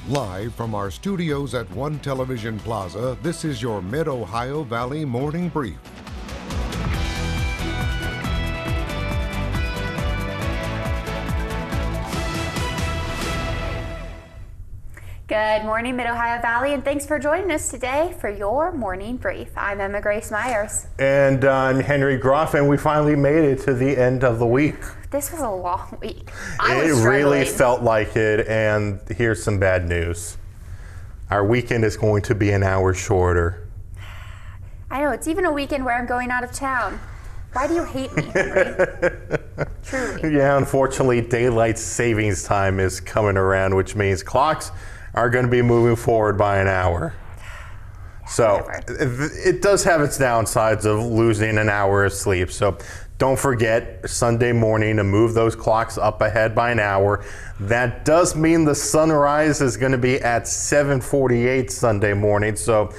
Live from our studios at One Television Plaza, this is your Mid-Ohio Valley Morning Brief. Good morning, Mid-Ohio Valley, and thanks for joining us today for your morning brief. I'm Emma Grace Myers. And I'm Henry Grof, and we finally made it to the end of the week. This was a long week. It really felt like it, and here's some bad news. Our weekend is going to be an hour shorter. I know, it's even a weekend where I'm going out of town. Why do you hate me, Henry? Truly. Yeah, unfortunately, daylight savings time is coming around, which means clocks are going to be moving forward by an hour. So it does have its downsides of losing an hour of sleep. So don't forget Sunday morning to move those clocks up ahead by an hour. That does mean the sunrise is going to be at 7:48 Sunday morning. So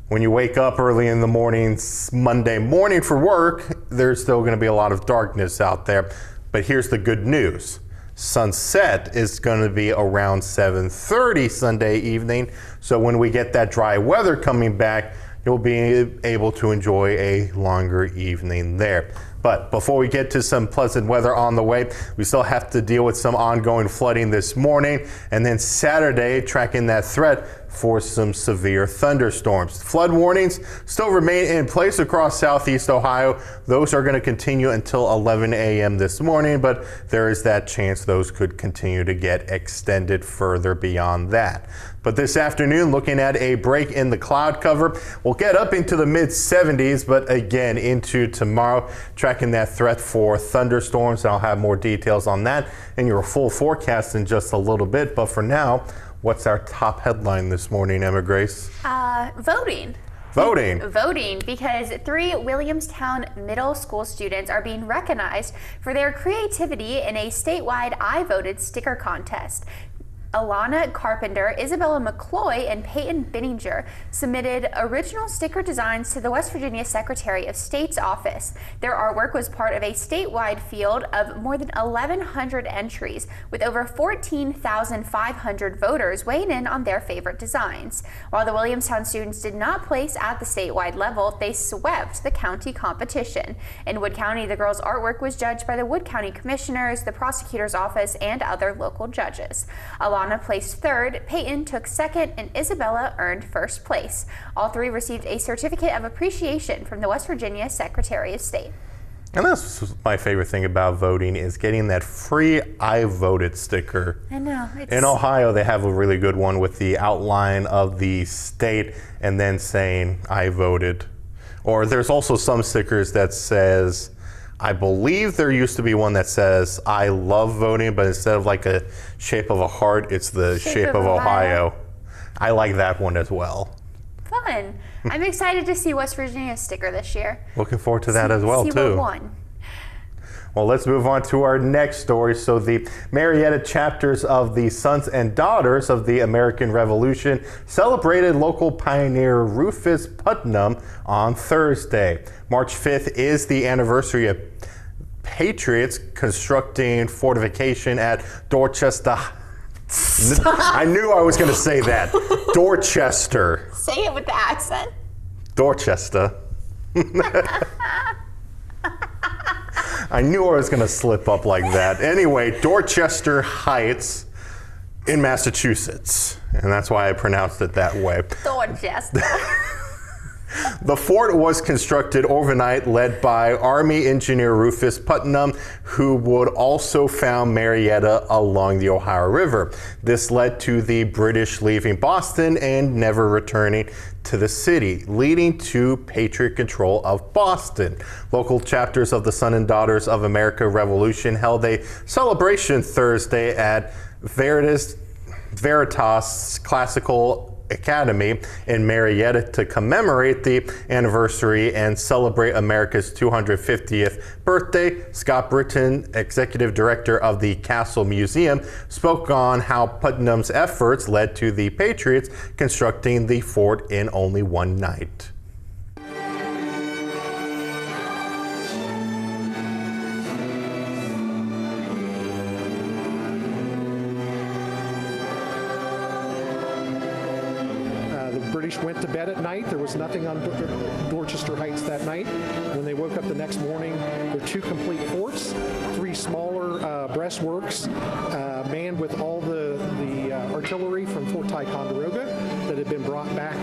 when you wake up early in the morning, Monday morning for work, there's still going to be a lot of darkness out there. But here's the good news. Sunset is going to be around 7:30 Sunday evening. So when we get that dry weather coming back, you'll be able to enjoy a longer evening there. But before we get to some pleasant weather on the way, we still have to deal with some ongoing flooding this morning, and then Saturday tracking that threat for some severe thunderstorms. Flood warnings still remain in place across southeast Ohio. Those are going to continue until 11 a.m. this morning, but there is that chance those could continue to get extended further beyond that. But this afternoon, looking at a break in the cloud cover, we'll get up into the mid-70s, but again into tomorrow, tracking that threat for thunderstorms. I'll have more details on that in your full forecast in just a little bit. But for now, what's our top headline this morning, Emma Grace? Voting. Voting, because 3 Williamstown middle school students are being recognized for their creativity in a statewide I Voted sticker contest. Alana Carpenter, Isabella McCloy, and Peyton Benninger submitted original sticker designs to the West Virginia Secretary of State's office. Their artwork was part of a statewide field of more than 1,100 entries, with over 14,500 voters weighing in on their favorite designs. While the Williamstown students did not place at the statewide level, they swept the county competition. In Wood County, the girls' artwork was judged by the Wood County Commissioners, the prosecutor's office, and other local judges. Alana placed third, Peyton took second, and Isabella earned first place. All 3 received a certificate of appreciation from the West Virginia Secretary of State. And that's my favorite thing about voting is getting that free I Voted sticker. I know. In Ohio, they have a really good one with the outline of the state and then saying I voted. Or there's also some stickers that says, I believe there used to be one that says, I love voting, but instead of like a shape of a heart, it's the shape of Ohio. I like that one as well. Fun. I'm excited to see West Virginia's sticker this year. Looking forward to that as well, too. What won. Well, let's move on to our next story. So the Marietta chapters of the Sons and Daughters of the American Revolution celebrated local pioneer Rufus Putnam on Thursday. March 5th is the anniversary of Patriots constructing fortification at Dorchester. I knew I was going to say that. Dorchester. Say it with the accent. Dorchester. I knew I was going to slip up like that. Anyway, Dorchester Heights in Massachusetts. And that's why I pronounced it that way. Dorchester. The fort was constructed overnight, led by Army engineer Rufus Putnam, who would also found Marietta along the Ohio River. This led to the British leaving Boston and never returning to the city, leading to Patriot control of Boston. Local chapters of the Sons and Daughters of America Revolution held a celebration Thursday at Veritas Classical Academy in Marietta to commemorate the anniversary and celebrate America's 250th birthday. Scott Britton, executive director of the Castle Museum, spoke on how Putnam's efforts led to the Patriots constructing the fort in only one night. British went to bed at night, there was nothing on Dorchester Heights that night. When they woke up the next morning, there were 2 complete forts, 3 smaller breastworks, manned with all the artillery from Fort Ticonderoga that had been brought back,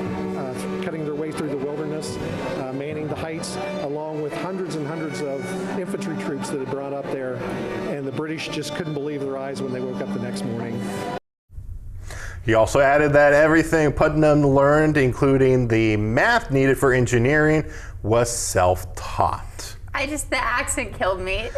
cutting their way through the wilderness, manning the heights, along with hundreds and hundreds of infantry troops that had brought up there. And the British just couldn't believe their eyes when they woke up the next morning. He also added that everything Putnam learned, including the math needed for engineering, was self-taught. The accent killed me.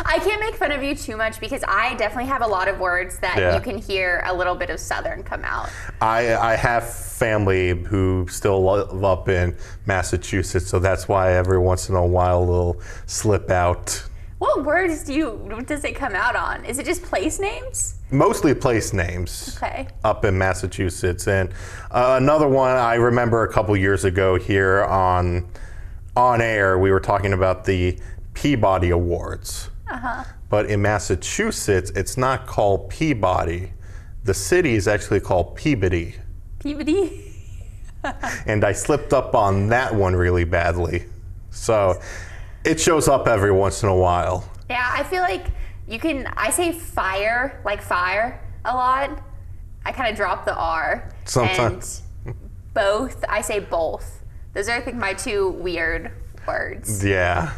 I can't make fun of you too much because I definitely have a lot of words that you can hear a little bit of Southern come out. I have family who still live up in Massachusetts, so that's why every once in a while it'll slip out. What words does it come out on? Is it just place names? Mostly place names. Okay. Up in Massachusetts. And another one I remember a couple years ago here on air, we were talking about the Peabody Awards. But in Massachusetts, it's not called Peabody. The city is actually called Peabody. Peabody? And I slipped up on that one really badly. So it shows up every once in a while. Yeah, I feel like I say fire, like fire, a lot. I kind of drop the R. Sometimes. And both, I say both. Those are, I think, my 2 weird words. Yeah.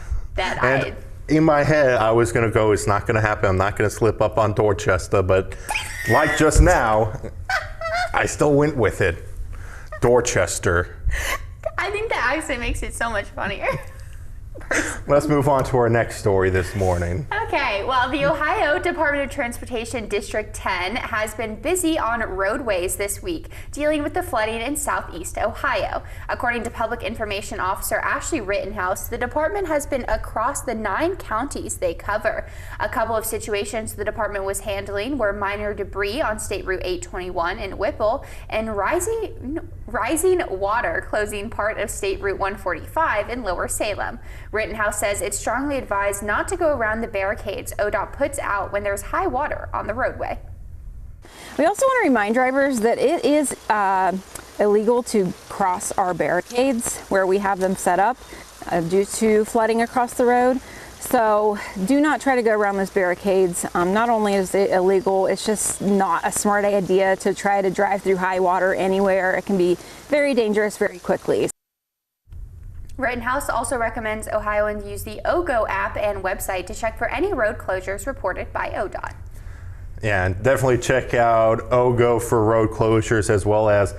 In my head, I was going to go, it's not going to happen. I'm not going to slip up on Dorchester, but like just now, I still went with it. Dorchester. I think the accent makes it so much funnier. Let's move on to our next story this morning. Okay, well, the Ohio Department of Transportation District 10 has been busy on roadways this week, dealing with the flooding in southeast Ohio. According to Public Information Officer Ashley Rittenhouse, the department has been across the 9 counties they cover. A couple of situations the department was handling were minor debris on State Route 821 in Whipple and rising water closing part of State Route 145 in Lower Salem. Rittenhouse says it's strongly advised not to go around the barricades ODOT puts out when there's high water on the roadway. We also want to remind drivers that it is illegal to cross our barricades where we have them set up due to flooding across the road. So do not try to go around those barricades. Not only is it illegal, it's just not a smart idea to try to drive through high water anywhere. It can be very dangerous very quickly. Rittenhouse also recommends Ohioans use the OGO app and website to check for any road closures reported by ODOT. Yeah, and definitely check out OGO for road closures as well as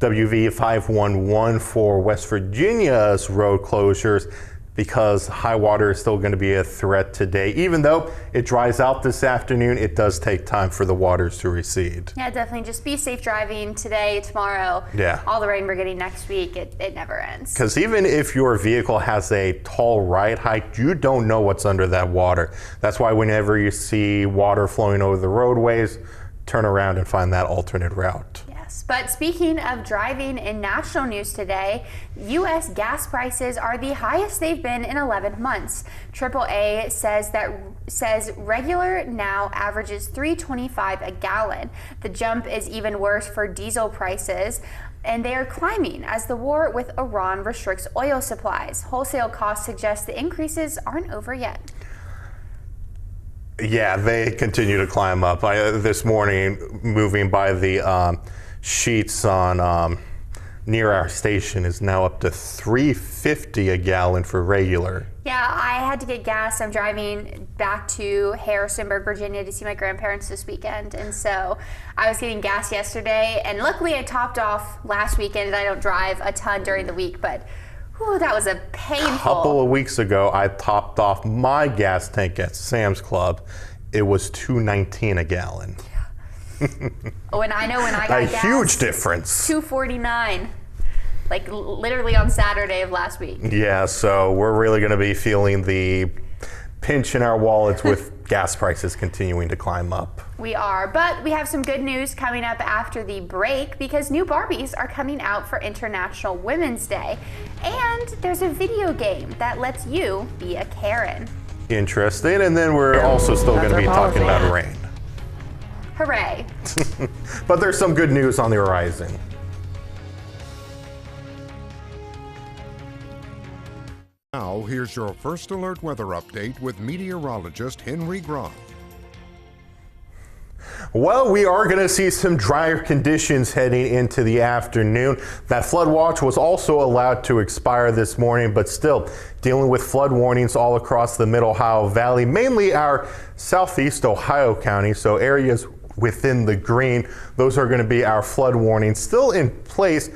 WV511 for West Virginia's road closures, because high water is still going to be a threat today. Even though it dries out this afternoon, it does take time for the waters to recede. Yeah, definitely. Just be safe driving today, tomorrow. Yeah. All the rain we're getting next week, it never ends. Because even if your vehicle has a tall ride height, you don't know what's under that water. That's why whenever you see water flowing over the roadways, turn around and find that alternate route. But speaking of driving, in national news today, U.S. gas prices are the highest they've been in 11 months. AAA says regular now averages $3.25 a gallon. The jump is even worse for diesel prices, and they are climbing as the war with Iran restricts oil supplies. Wholesale costs suggest the increases aren't over yet. Yeah, they continue to climb up. This morning, moving by the sheets on near our station is now up to $3.50 a gallon for regular. Yeah, I had to get gas. I'm driving back to Harrisonburg, Virginia to see my grandparents this weekend, and so I was getting gas yesterday, and luckily I topped off last weekend, and I don't drive a ton during the week, but whew, that was a painful. A couple of weeks ago, I topped off my gas tank at Sam's Club. It was $2.19 a gallon. When I got a gas, huge difference. $2.49, like literally on Saturday of last week. Yeah, so we're really going to be feeling the pinch in our wallets with gas prices continuing to climb up. We are, but we have some good news coming up after the break because new Barbies are coming out for International Women's Day, and there's a video game that lets you be a Karen. Interesting, and then we're also still going to be talking about rain. Hooray. But there's some good news on the horizon. Now, here's your first alert weather update with meteorologist Henry Grof. Well, we are going to see some drier conditions heading into the afternoon. That flood watch was also allowed to expire this morning, but still dealing with flood warnings all across the Mid Ohio Valley, mainly our southeast Ohio county. So areas within the green, those are going to be our flood warnings still in place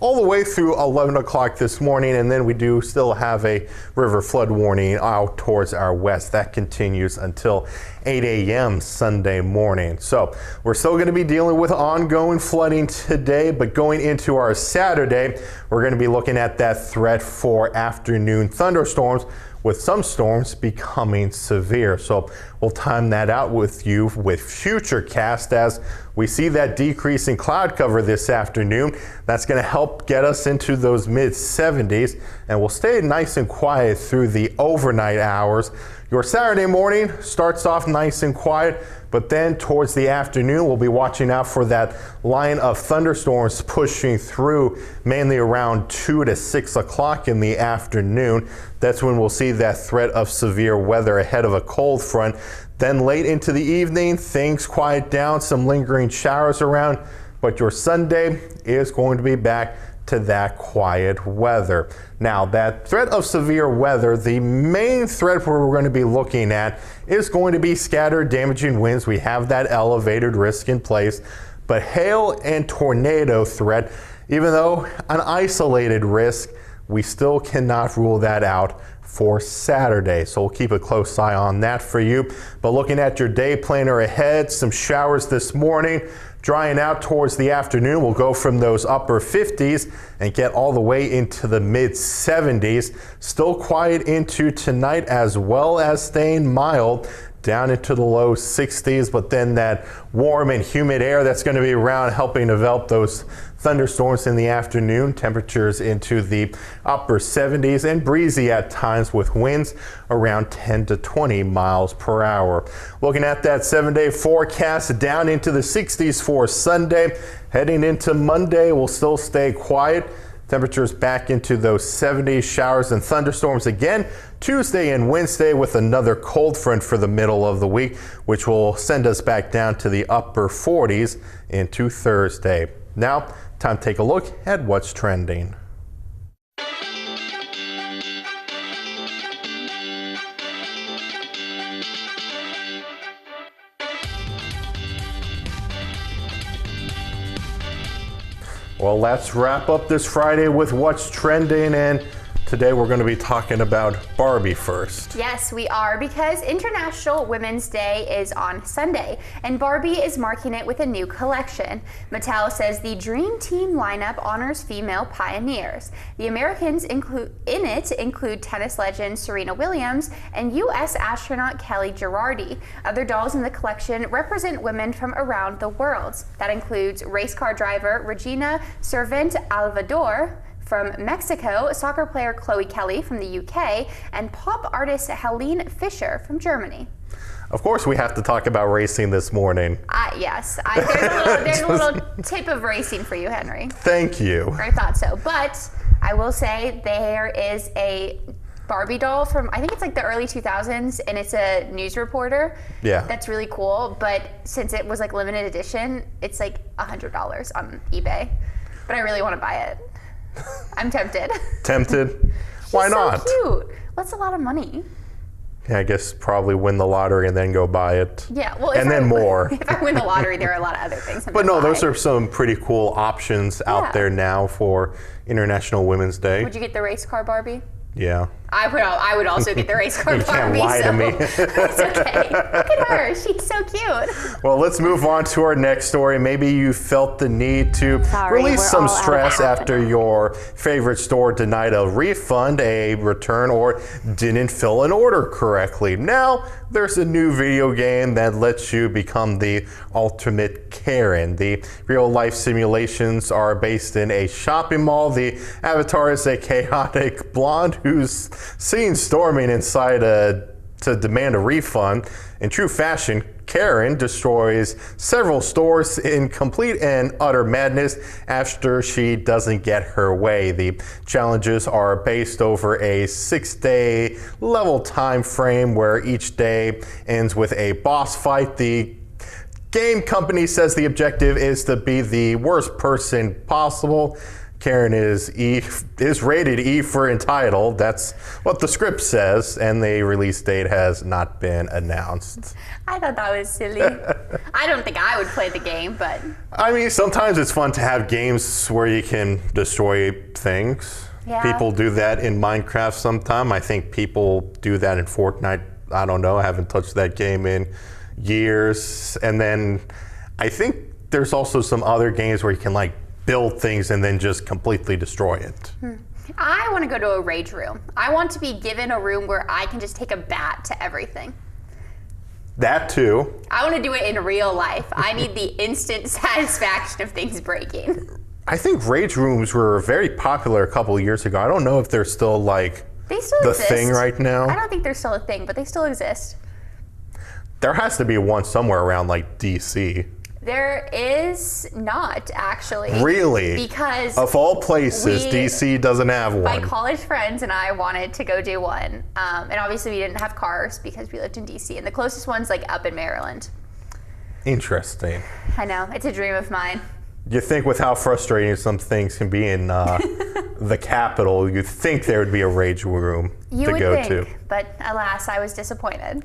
all the way through 11 o'clock this morning, and then we do still have a river flood warning out towards our west. That continues until 8 a.m. Sunday morning. So we're still going to be dealing with ongoing flooding today, but going into our Saturday, we're going to be looking at that threat for afternoon thunderstorms, with some storms becoming severe. So we'll time that out with you with Futurecast as we see that decrease in cloud cover this afternoon. That's going to help get us into those mid 70s, and we'll stay nice and quiet through the overnight hours. Your Saturday morning starts off nice and quiet, but then towards the afternoon, we'll be watching out for that line of thunderstorms pushing through mainly around 2 to 6 o'clock in the afternoon. That's when we'll see that threat of severe weather ahead of a cold front. Then late into the evening, things quiet down, some lingering showers around, but your Sunday is going to be back to that quiet weather. Now, that threat of severe weather, the main threat we're going to be looking at is going to be scattered damaging winds. We have that elevated risk in place, but hail and tornado threat, even though an isolated risk, we still cannot rule that out for Saturday. So we'll keep a close eye on that for you. But looking at your day planner ahead, some showers this morning, drying out towards the afternoon. We'll go from those upper 50s and get all the way into the mid 70s. Still quiet into tonight, as well as staying mild down into the low 60s, but then that warm and humid air that's going to be around helping develop those thunderstorms in the afternoon. Temperatures into the upper 70s and breezy at times with winds around 10 to 20 miles per hour. Looking at that 7-day forecast, down into the 60s for Sunday. Heading into Monday, we'll still stay quiet. Temperatures back into those 70s, showers and thunderstorms again Tuesday and Wednesday, with another cold front for the middle of the week, which will send us back down to the upper 40s into Thursday. Now, time to take a look at what's trending. Well, let's wrap up this Friday with what's trending, and today we're going to be talking about Barbie first. Yes, we are, because International Women's Day is on Sunday, and Barbie is marking it with a new collection. Mattel says the Dream Team lineup honors female pioneers. The Americans include tennis legend Serena Williams and U.S. astronaut Kelly Girardi. Other dolls in the collection represent women from around the world. That includes race car driver Regina Servant Alvador from Mexico, soccer player Chloe Kelly from the UK, and pop artist Helene Fischer from Germany. Of course, we have to talk about racing this morning. Yes, there's a little tip of racing for you, Henry. Thank you. I thought so, but I will say there is a Barbie doll from, I think it's like the early 2000s, and it's a news reporter. Yeah. That's really cool, but since it was like limited edition, it's like $100 on eBay. But I really want to buy it. I'm tempted. Tempted? Why not? So cute. That's a lot of money. Yeah, I guess probably win the lottery and then go buy it. Yeah, well, and then more. If I win the lottery, there are a lot of other things. But no, those are some pretty cool options out there now for International Women's Day. Would you get the race car Barbie? Yeah. I would also get the race car You Barbie. can't lie to me. It's okay. Look at her. She's so cute. Well, let's move on to our next story. Maybe you felt the need to release some stress after your favorite store denied a refund, a return, or didn't fill an order correctly. Now, there's a new video game that lets you become the ultimate Karen. The real-life simulations are based in a shopping mall. The avatar is a chaotic blonde who's seen storming inside to demand a refund. In true fashion, Karen destroys several stores in complete and utter madness after she doesn't get her way. The challenges are based over a 6-day level time frame where each day ends with a boss fight. The game company says the objective is to be the worst person possible. Karen is rated E for entitled. That's what the script says, and the release date has not been announced. I thought that was silly. I don't think I would play the game, but... I mean, sometimes it's fun to have games where you can destroy things. Yeah. People do that in Minecraft sometime. I think people do that in Fortnite. I don't know. I haven't touched that game in years. And then I think there's also some other games where you can like build things and then just completely destroy it. I want to go to a rage room. I want to be given a room where I can just take a bat to everything. That too. I want to do it in real life. I need the instant satisfaction of things breaking. I think rage rooms were very popular a couple of years ago. I don't know if they're still like They still the exist. thing right now. I don't think they're still a thing, but they still exist. There has to be one somewhere around like DC. There is not, actually. Really? Because of all places, DC doesn't have one. my college friends and I wanted to go do one. And obviously we didn't have cars because we lived in DC. And the closest one's like up in Maryland. Interesting. I know, it's a dream of mine. You think with how frustrating some things can be in the capital, you'd think there would be a rage room You to would go think, to. but alas, I was disappointed.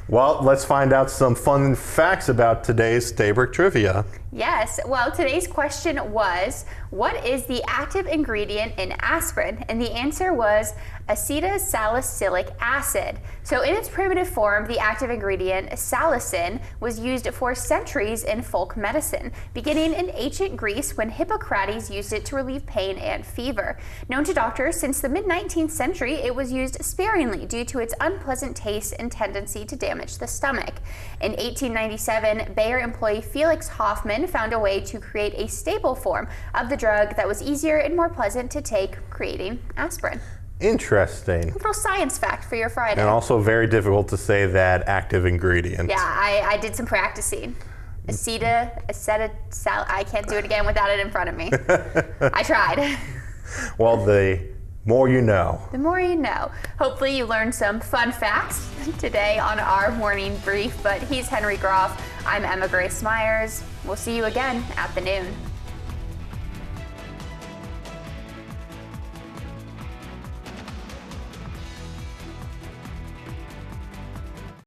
Well, let's find out some fun facts about today's Daybreak Trivia. Yes, well, today's question was, what is the active ingredient in aspirin? And the answer was acetylsalicylic acid. So in its primitive form, the active ingredient salicin was used for centuries in folk medicine, beginning in ancient Greece when Hippocrates used it to relieve pain and fever. Known to doctors since the mid-19th century, it was used sparingly due to its unpleasant taste and tendency to damage the stomach. In 1897, Bayer employee Felix Hoffmann found a way to create a stable form of the drug that was easier and more pleasant to take, creating aspirin. Interesting. A little science fact for your Friday. And also very difficult to say that active ingredient. Yeah, I did some practicing. I can't do it again without it in front of me. I tried. Well, the more you know. The more you know. Hopefully you learned some fun facts today on our morning brief, but he's Henry Grof. I'm Emma Grace Myers. We'll see you again at the noon.